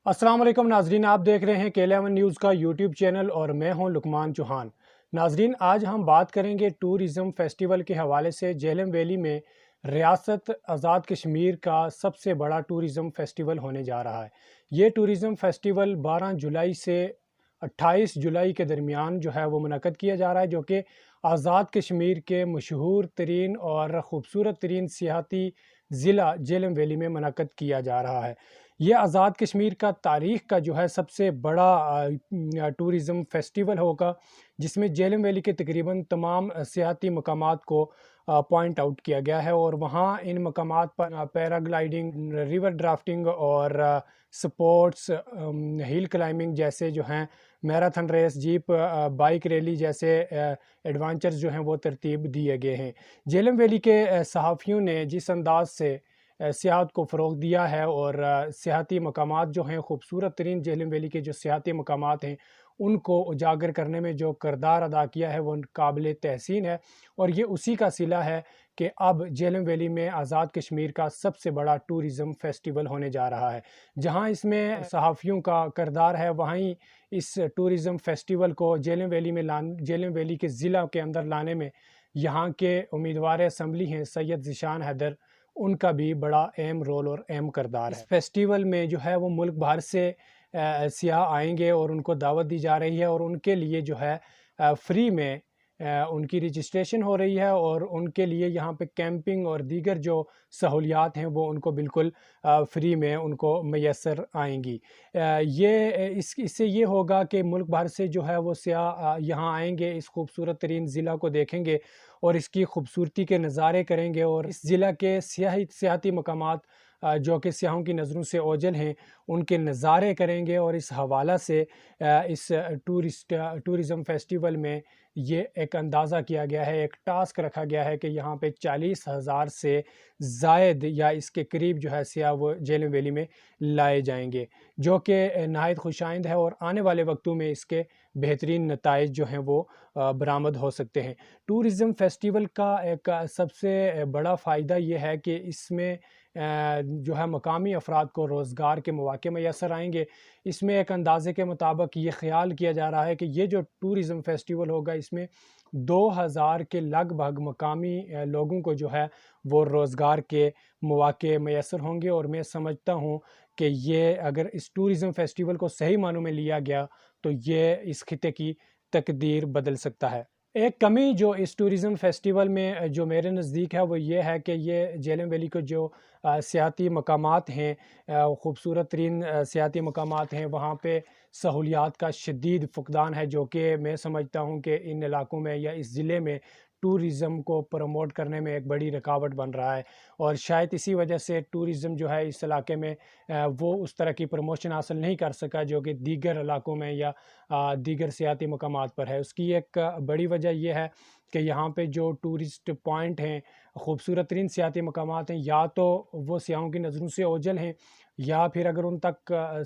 अस्सलाम वालेकुम नाजरीन, आप देख रहे हैं के11 न्यूज़ का यूट्यूब चैनल और मैं हूं लुकमान चौहान। नाजरीन, आज हम बात करेंगे टूरिज़म फेस्टिवल के हवाले से। झेलम वैली में रियासत आज़ाद कश्मीर का सबसे बड़ा टूरिज़म फेस्टिवल होने जा रहा है। ये टूरिज़म फेस्टिवल 12 जुलाई से 28 जुलाई के दरमियान जो है वो मुनक़द किया जा रहा है, जो कि आज़ाद कश्मीर के मशहूर तरीन और ख़ूबसूरत तरीन सियाहती ज़िला झेलम वैली में मुनक़द किया जा रहा है। ये आज़ाद कश्मीर का तारीख़ का जो है सबसे बड़ा टूरिज़म फेस्टिवल होगा, जिसमें झेलम वैली के तकरीबन तमाम सियाहती मकामात को पॉइंट आउट किया गया है और वहाँ इन मकामात पर पैराग्लाइडिंग, रिवर ड्राफ्टिंग और स्पोर्ट्स, हिल क्लाइंबिंग जैसे जो हैं, marathon race, jeep bike rally जैसे एडवेंचर्स जो हैं वो तरतीब दिए गए हैं। झेलम वैली के सहाफ़ियों ने जिस अंदाज़ से सियाहत को फ़रोग़ दिया है और सियाहती मकामात जो हैं, ख़ूबसूरत तरीन झेलम वैली के जो सियाहती मकामात हैं, उनको उजागर करने में जो किरदार अदा किया है वो काबिल तहसीन है। और ये उसी का सिला है कि अब झेलम वैली में आज़ाद कश्मीर का सबसे बड़ा टूरिज़म फेस्टिवल होने जा रहा है। जहाँ इसमें सहाफ़ियों का किरदार है, वहीं इस टूरिज़म फेस्टिवल को झेलम वैली में झेलम वैली के ज़िला के अंदर लाने में यहाँ के उम्मीदवार असम्बली हैं सैयद ज़ीशान हैदर, उनका भी बड़ा अहम रोल और अहम किरदार है। इस फेस्टिवल में जो है वो मुल्क भर से सियाह आएंगे और उनको दावत दी जा रही है और उनके लिए जो है फ्री में उनकी रजिस्ट्रेशन हो रही है और उनके लिए यहाँ पे कैंपिंग और दीगर जो सहूलियात हैं वो उनको बिल्कुल फ्री में उनको मैसर आएंगी। इससे ये होगा कि मुल्क भर से जो है वो सियाह यहाँ आएंगे, इस खूबसूरत तरीन ज़िला को देखेंगे और इसकी खूबसूरती के नज़ारे करेंगे और इस ज़िला के सियाहती मकामात जो कि सियाहों की नज़रों से ओझल हैं, उनके नज़ारे करेंगे। और इस हवाला से इस टूरिज़म फेस्टिवल में ये एक अंदाज़ा किया गया है, एक टास्क रखा गया है कि यहाँ पे 40,000 से ज़ायद या इसके करीब जो है सियाह वो झेलम वैली में लाए जाएंगे, जो कि नहायत खुशाइंद है और आने वाले वक्तों में इसके बेहतरीन नताइज जो हैं वो बरामद हो सकते हैं। टूरिज़म फेस्टिवल का एक सबसे बड़ा फ़ायदा ये है कि इसमें जो है मकामी अफराद को रोज़गार के मौके मैसर आएंगे। इसमें एक अंदाज़े के मुताबिक ये ख़्याल किया जा रहा है कि ये जो टूरिज़म फेस्टिवल होगा, इसमें 2000 के लगभग मकामी लोगों को जो है वो रोज़गार के मौके मैसर होंगे। और मैं समझता हूँ कि ये अगर इस टूरिज़म फेस्टिवल को सही मानों में लिया गया तो ये इस खिते की तकदीर बदल सकता है। एक कमी जो इस टूरिज़म फेस्टिवल में जो मेरे नज़दीक है वो ये है कि ये झेलम वैली को जो सियाहती मकामात हैं, ख़ूबसूरत तरीन सियाहती मकामात हैं, वहाँ पे सहूलियात का शदीद फ़ुक़दान है, जो कि मैं समझता हूँ कि इन इलाकों में या इस ज़िले में टूरिज़म को प्रमोट करने में एक बड़ी रुकावट बन रहा है। और शायद इसी वजह से टूरिज़म जो है इस इलाके में वो उस तरह की प्रमोशन हासिल नहीं कर सका जो कि दीगर इलाकों में या दीगर सियाहती मकामात पर है। उसकी एक बड़ी वजह यह है कि यहाँ पे जो टूरिस्ट पॉइंट हैं, खूबसूरत तरीन सियाहती मकामात हैं, या तो वो सियाहों की नज़रों से ओझल हैं या फिर अगर उन तक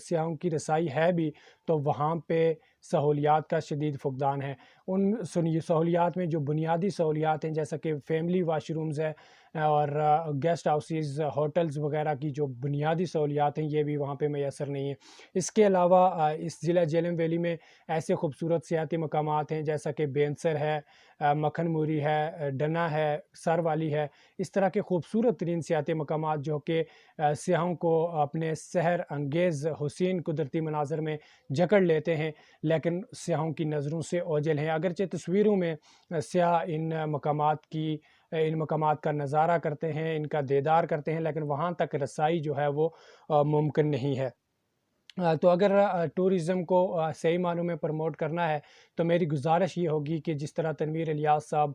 सियाहों की रसाई है भी तो वहाँ पे सहूलियात का शदीद फ़ुक़दान है। उन सहूलियात में जो बुनियादी सहूलियात हैं, जैसा कि फ़ैमिली वाशरूम्स है और गेस्ट हाउसेस, होटल्स वगैरह की जो बुनियादी सहूलियात हैं, ये भी वहाँ पे मैसर नहीं है। इसके अलावा इस ज़िला झेलम वैली में ऐसे खूबसूरत सियाहती मकामात हैं जैसा कि बेंसर है, मखन मूरी है, डना है, सर वाली है। इस तरह के खूबसूरत तरीन सियाहती मकामात जो कि सियाहों को अपने सहर अंगेज़ हुसीन कुदरती मनाज़र में जकड़ लेते हैं, लेकिन सियाहों की नज़रों से ओझल हैं। अगरचे तस्वीरों में सियाह इन मकामात का नज़ारा करते हैं, इनका दीदार करते हैं, लेकिन वहाँ तक रसाई जो है वो मुमकिन नहीं है। तो अगर टूरिज़म को सही मानों में प्रमोट करना है तो मेरी गुज़ारिश ये होगी कि जिस तरह तनवीर इलियास साहब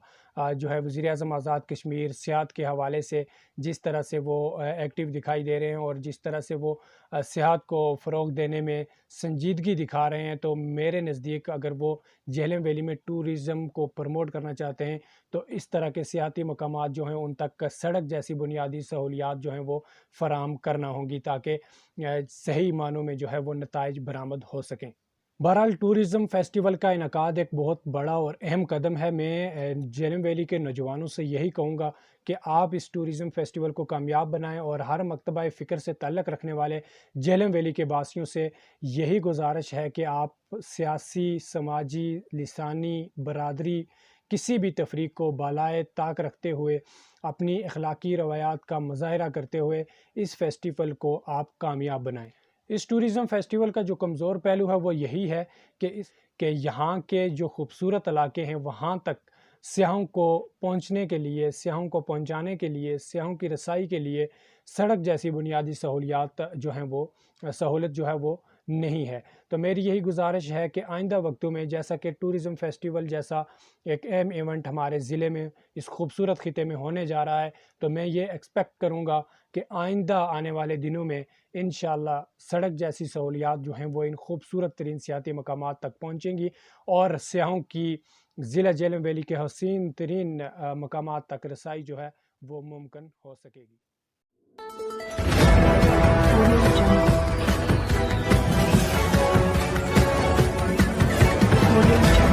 जो है वज़ीर-ए-आज़म आज़ाद कश्मीर, सियाहत के हवाले से जिस तरह से वो एक्टिव दिखाई दे रहे हैं और जिस तरह से वो सियाहत को फ़रोग़ देने में संजीदगी दिखा रहे हैं, तो मेरे नज़दीक अगर वो झेलम वैली में टूरिज़म को प्रमोट करना चाहते हैं तो इस तरह के सियाहती मकामात जो हैं उन तक सड़क जैसी बुनियादी सहूलियात जो हैं वो फ़राहम करना होंगी, ताकि सही मानों में जो है वो नताइज बरामद हो सकें। बहरहाल टूरिज़्म फेस्टिवल का इनकाद एक बहुत बड़ा और अहम कदम है। मैं झेलम वैली के नौजवानों से यही कहूँगा कि आप इस टूरिज़्म फेस्टिवल को कामयाब बनाएं और हर मकतबा फ़िक्र से ताल्लुक़ रखने वाले झेलम वैली के वासियों से यही गुजारिश है कि आप सियासी, समाजी, लिसानी, बरादरी किसी भी तफरीक को बालाए ताक रखते हुए अपनी अखलाकी रवायात का मुज़ाहरा करते हुए इस फेस्टिवल को आप कामयाब बनाएं। इस टूरिज़्म फेस्टिवल का जो कमज़ोर पहलू है वो यही है कि यहाँ के जो खूबसूरत इलाके हैं वहाँ तक सियाहों को पहुँचने के लिए, सियाहों को पहुँचाने के लिए, सियाहों की रसाई के लिए सड़क जैसी बुनियादी सहूलियात जो हैं वो सहूलत जो है वो नहीं है। तो मेरी यही गुजारिश है कि आइंदा वक्तों में जैसा कि टूरिज़्म फेस्टिवल जैसा एक अहम इवेंट हमारे ज़िले में इस खूबसूरत खिते में होने जा रहा है, तो मैं ये एक्सपेक्ट करूँगा कि आइंदा आने वाले दिनों में इंशाअल्लाह सड़क जैसी सहूलियात जो हैं वो इन खूबसूरत तरीन सियाती मकामात तक पहुँचेंगी और सियाहों की ज़िला झेलम वैली के हसीन तरीन मकामात तक रसाई जो है वो मुमकिन हो सकेगी। Audio Jungle.